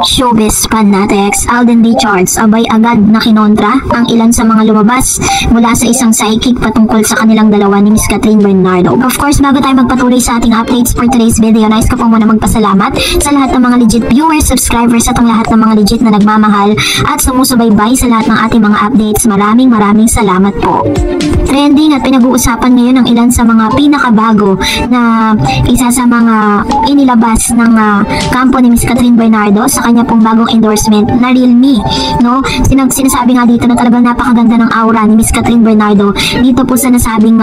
Showbiz fanatics, Alden Richards abay agad na kinontra ang ilan sa mga lumabas mula sa isang psychic patungkol sa kanilang dalawa ni Miss Catherine Bernardo. Of course, bago tayo magpatuloy sa ating updates for today's video, nais ko po muna magpasalamat sa lahat ng mga legit viewers, subscribers at ang lahat ng mga legit na nagmamahal at sumusubaybay sa lahat ng ating mga updates. Maraming salamat po. Trending at pinag-uusapan ngayon ang ilan sa mga pinakabago na isa sa mga inilabas ng kampo ni Miss Catherine Bernardo sa kanya pong bagong endorsement na Real Me, no? Sinasabi nga dito na talagang napakaganda ng aura ni Miss Catherine Bernardo dito po sa nasabing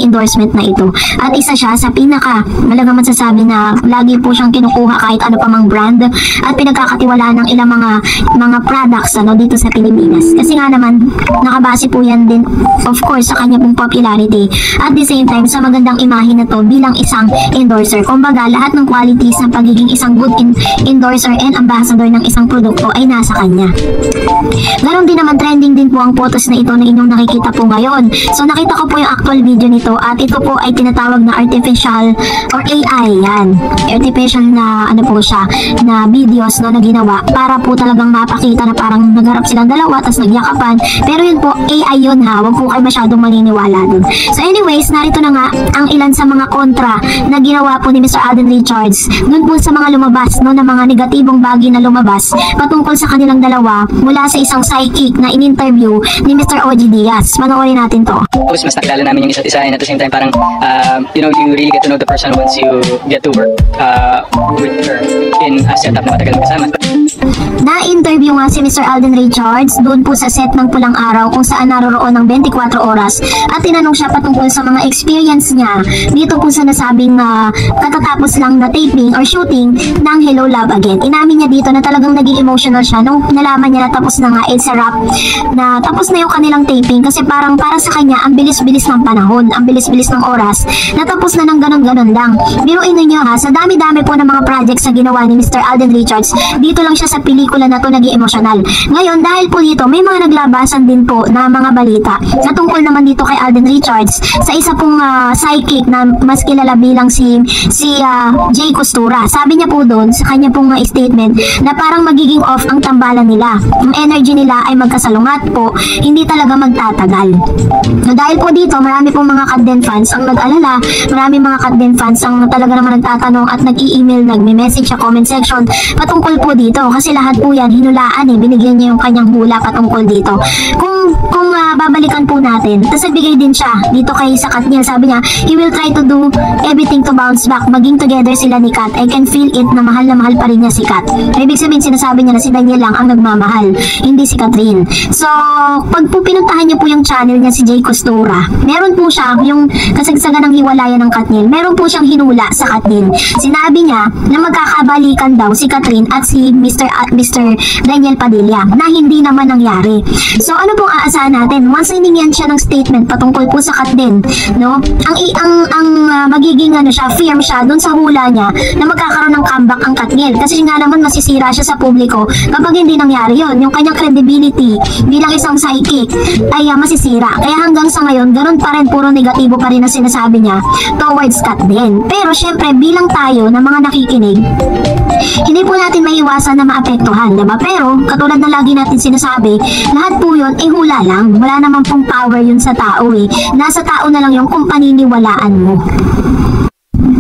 endorsement na ito. At isa siya sa pinaka malagang masasabi na lagi po siyang kinukuha kahit ano pa mang brand at pinagkakatiwalaan ng ilang mga products dito sa Pilipinas. Kasi nga naman nakabase po yan din of course sa kanya pong popularity at the same time sa magandang imahe na to bilang isang endorser. Kumbaga lahat ng qualities ng pagiging isang good endorser and ambassador ng isang produkto ay nasa kanya. Ganon din naman trending din po ang photos na ito na inyong nakikita po ngayon. So nakita ko po yung actual video nito at ito po ay tinatawag na artificial or AI yan. Artificial na po siya na videos na ginawa para po talagang mapakita na parang nagharap silang dalawa tapos nagyakapan. Pero yun po AI yun ha. Huwag po kayo masyadong maniniwala dun. So anyways, narito na nga ang ilan sa mga kontra na ginawa po ni Mr. Alden Richards dun po sa mga lumabas na mga negatibong bagay na lumabas patungkol sa kanilang dalawa mula sa isang psychic na in-interview ni Mr. OG Diaz. Panoorin natin to. Mas nakilala namin yung isa't isa and at the same time parang you really get to know the person once you get to work with her in a setup na matagal kasama. Na-interview nga si Mr. Alden Richards doon po sa set ng Pulang Araw kung saan naroroon ng 24 oras at tinanong siya patungkol sa mga experience niya dito po sa nasabing katatapos lang na taping or shooting ng Hello Love Again. Inamin niya dito na talagang naging emotional siya nung nalaman niya na tapos na nga it's a wrap, na tapos na yung kanilang taping kasi parang para sa kanya ang bilis-bilis ng panahon, ang bilis-bilis ng oras, natapos na ng ganon-ganon lang. Biruin niyo ha, sa dami-dami po ng mga projects na ginawa ni Mr. Alden Richards, dito lang siya sa pelikula na to naging emotional. Ngayon, dahil po dito, may mga naglabasan din po na mga balita na tungkol naman dito kay Alden Richards sa isa pong psychic na mas kilala bilang si Jay Costura. Sabi niya po doon sa kanya pong statement na parang magiging off ang tambalan nila. Ang energy nila ay magkasalungat po, hindi talaga magtatagal. So, dahil po dito, marami pong mga Katden fans ang nag-alala, marami mga Katden fans ang talaga naman nagtatanong at nag-i-email, nag-message sa comment section patungkol po dito kasi lahat po yan hinulaan binigyan niya yung kanyang hula patungkol dito. Kung babalikan po natin, tapos nagbigay din siya dito kay sa Katniel, sabi niya he will try to do everything to bounce back, maging together sila ni Kat. I can feel it na mahal pa rin niya si Kat. Ibig sabihin sinasabi niya na si Daniel lang ang nagmamahal, hindi si Catherine. So pag po pinuntahan niyo po yung channel niya si Jay Costura, meron po siya yung kasagsagan ng hiwalayan ng Katniel, meron po siyang hinula sa Katniel. Sinabi niya na magkakabalikan daw si Catherine at si Mr. Daniel Padilla na hindi naman nangyari. So ano pong aasahan natin? Once hiningian siya ng statement patungkol po sa Katden, no? Ang magiging siya, firm siya doon sa hula niya na magkakaroon ng comeback ang Katniel kasi nga naman masisira siya sa publiko kapag hindi nangyari yon. Yung kanyang credibility bilang isang psychic ay masisira. Kaya hanggang sa ngayon, ganun pa rin, puro negatibo pa rin na sinasabi niya towards Katden. Pero syempre, bilang tayo na mga nakikinig, hindi po natin maiwasan na maapektuhan, diba? Pero katulad na lagi natin sinasabi, lahat po yun ay hula lang. Wala naman pong power yun sa tao Nasa tao na lang yung kung paniniwalaan mo.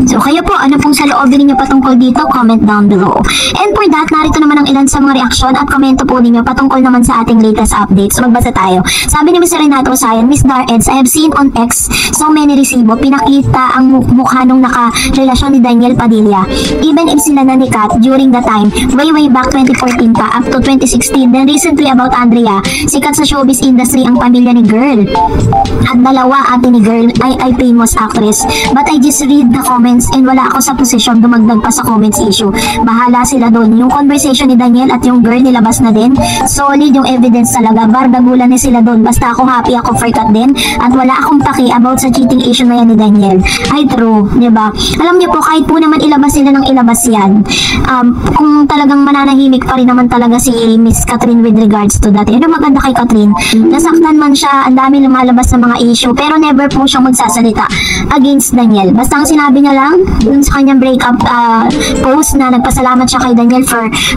So kayo po, ano pong saloobin ninyo patungkol dito? Comment down below. And for that, narito naman ang ilan sa mga reaksyon at komento po ninyo patungkol naman sa ating latest updates. So magbasa tayo. Sabi ni Mr. Renato Osayan, Miss Dareds, I have seen on X so many resibo. Pinakita ang mukha nung nakarelasyon ni Daniel Padilla. Even if sila na ni Kat during the time, way back 2014 pa up to 2016. Then recently about Andrea, sikat sa showbiz industry ang pamilya ni Girl. At dalawa ate ni Girl ay famous actress. But I just read the comments and wala ako sa posisyon dumagdag pa sa comments issue. Bahala sila doon. Yung conversation ni Daniel at yung Girl nilabas na din. Solid yung evidence talaga. Bardagulan na sila doon. Basta ako happy ako for Kat din. At wala akong paki about sa cheating issue na yan ni Daniel. Ay true, diba? Alam niyo po, kahit po naman ilabas sila ng ilabas yan, kung talagang mananahimik pa rin naman talaga si Miss Catherine with regards to that. Ano maganda kay Catherine? Nasaktan man siya, ang dami lumalabas sa mga issue, pero never po siyang magsasalita against Daniel. Basta ang sinabi niya lang, lang dun sa kanyang breakup post na nagpasalamat siya kay Daniel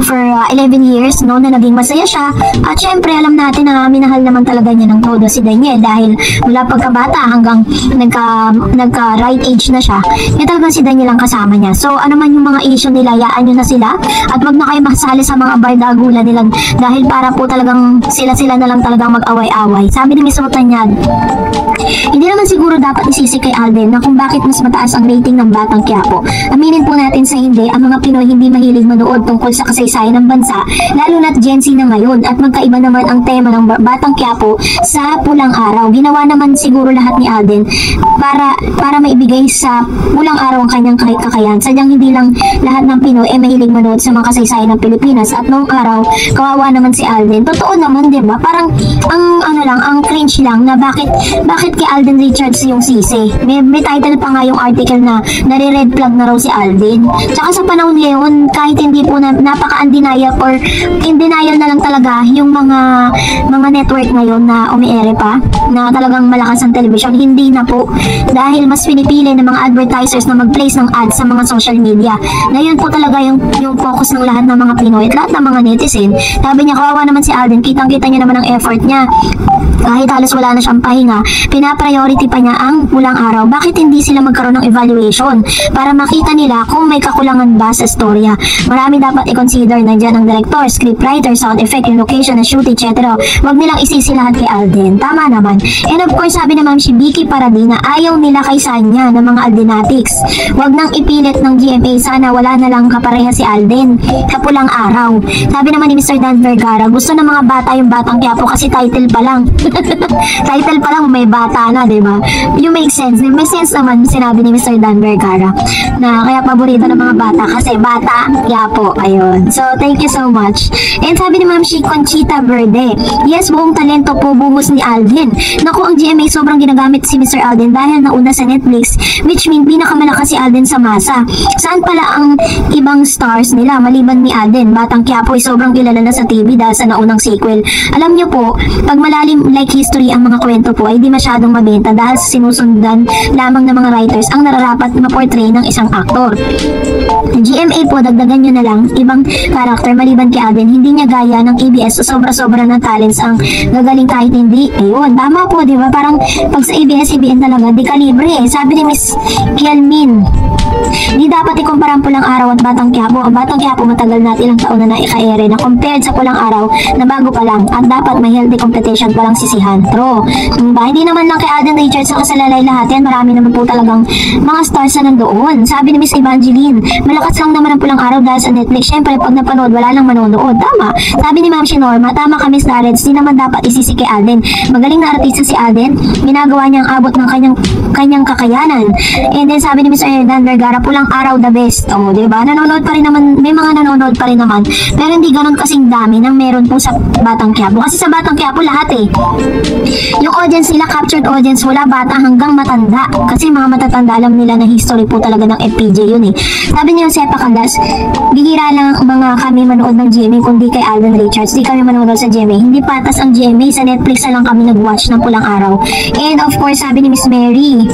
for 11 years, no, na naging masaya siya. At syempre, alam natin na minahal naman talaga niya ng todo si Daniel dahil mula pagkabata hanggang nagka right age na siya, talagang si Daniel ang kasama niya. So, ano man yung mga issue nila, yaan nyo na sila at wag na kayo masali sa mga bardagulan nila dahil para po talagang sila na lang talagang mag-away-away. Sabi ni Miss Otanyag, hindi naman siguro dapat isisi kay Alden na kung bakit mas mataas ang rating ng Batang Quiapo. Aminin po natin sa hindi, ang mga Pinoy hindi mahilig manood tungkol sa kasaysayan ng bansa, lalo na't Gen Z na ngayon, at magkaiba naman ang tema ng Batang Quiapo sa Pulang Araw. Ginawa naman siguro lahat ni Alden para maibigay sa Pulang Araw ang kanyang kakayahan. Sadyang hindi lang lahat ng Pinoy ay mahilig manood sa mga kasaysayan ng Pilipinas, at noong araw, kawawa naman si Alden. Totoo naman, di ba? Parang ang cringe lang na bakit kay Alden Richards yung sisi. May title pa nga yung article na nare-red flag na raw si Alden. Tsaka sa panahon ngayon, kahit hindi po napaka-undenial or in denial na lang talaga yung mga network ngayon na umiere pa, na talagang malakas ang television, hindi na po. Dahil mas pinipili ng mga advertisers na mag-place ng ads sa mga social media. Ngayon po talaga yung focus ng lahat ng mga Pinoy at lahat ng mga netizen. Sabi niya, kawawa naman si Alden, kitang-kita niya naman ang effort niya. Kahit halos wala na siyang pahinga, pinapriority pa niya ang Pulang Araw. Bakit hindi sila magkaroon ng evaluation para makita nila kung may kakulangan ba sa storya? Marami dapat i-consider, nandiyan ang director, scriptwriter, sound effect, yung location, na shoot, etc. Huwag nilang isisi lahat kay Alden. Tama naman. And of course, sabi naman si Vicky Paradina, ayaw nila kay Sanya ng mga Aldenatics. Huwag nang ipilit ng GMA, sana wala na lang kapareha si Alden sa Pulang Araw. Sabi naman ni Mr. Dan Vergara, gusto ng mga bata yung Batang Quiapo kasi title pa lang. Title pa lang may bata na, di ba? You make sense. May sense naman sinabi ni Mr. Dan Vergara na kaya paborito ng mga bata kasi Bata Quiapo. Ayun. So, thank you so much. And sabi ni Ma'am Conchita Verde, yes, buong talento po buhos ni Alden. Naku, ang GMA sobrang ginagamit si Mr. Alden dahil nauna sa Netflix, which mean pinakamalakas si Alden sa masa. Saan pala ang ibang stars nila maliban ni Alden? Batang Quiapo ay sobrang kilala na sa TV dahil sa naunang sequel. Alam niyo po, pag malalim like history ang mga kwento po ay di masyadong mabenta dahil sinusundan lamang ng mga writers ang nararapat na portray ng isang aktor. GMA po, dagdagan nyo na lang ibang karakter maliban kay Alden, hindi niya gaya ng ABS o sobra-sobra ng talents ang gagaling kahit hindi. Ayun, tama po, di ba? Parang pag sa ABS-CBN talaga, di kalibre eh. Sabi ni Miss Kielmin, di dapat ikumpara ang Pulang Araw at Batang Quiapo. Ang Batang Quiapo matagal na at ilang taon na ika-ere na compared sa Pulang Araw na bago pa lang at dapat may healthy competition pa lang sisihan. True. Hindi naman lang kay Alden Richards sa kasalalay lahat yan. Marami naman po talagang mga stars na nandoon. Sabi ni Miss Evangeline, malakas lang naman ang Pulang Araw dahil sa Netflix. Syempre, pag napanood, wala lang manonood. Tama. Sabi ni Ma'am Norma, tama ka Miss Nareds, di naman dapat isisi kay Alden. Magaling na artista si Alden. Ginagawa niyang abot ng kanyang kakayanan. And then sabi ni Mr. Dan Vergara, Pulang Araw the best. O, diba? Nanonood pa rin naman, may mga nanonood pa rin naman. Pero hindi ganun kasing dami nang meron po sa Batang Quiapo. Kasi sa Batang Quiapo lahat eh. Yung audience nila, captured audience, wala bata hanggang matanda. Kasi mga matatanda alam nila na history po talaga ng FPJ yun eh. Sabi niya Sepa Candas, bihira lang mga kami manood ng GMA kundi kay Alden Richards. Di kami manonood sa GMA. Hindi patas ang GMA. Sa Netflix na lang kami nag-watch ng Pulang Araw. And of course, sabi ni Miss Mary,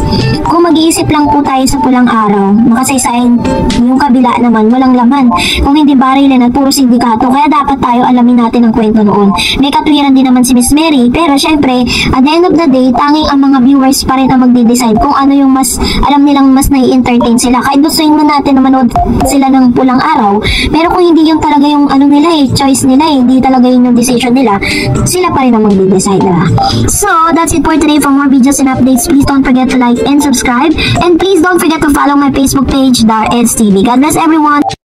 kung mag-iisip lang po tayo sa Pulang Araw, makasaysayan yung kabila naman, walang laman. Kung hindi barilan at puro sindikato, kaya dapat tayo alamin natin ang kwento noon. May katwiran din naman si Miss Mary, pero syempre, at the end of the day, tanging ang mga viewers pa rin ang magde-decide kung ano yung mas, alam nilang mas nai-entertain sila. Kahit gustuin mo natin na manood sila ng Pulang Araw, pero kung hindi yung talaga yung ano nila eh, choice nila eh, hindi talaga yun yung decision nila, sila pa rin ang magde-decide, diba? So, that's it for today. For more videos and updates, please don't forget to like and subscribe, and please don't forget to follow my Facebook page, Dar Eds TV. God bless everyone!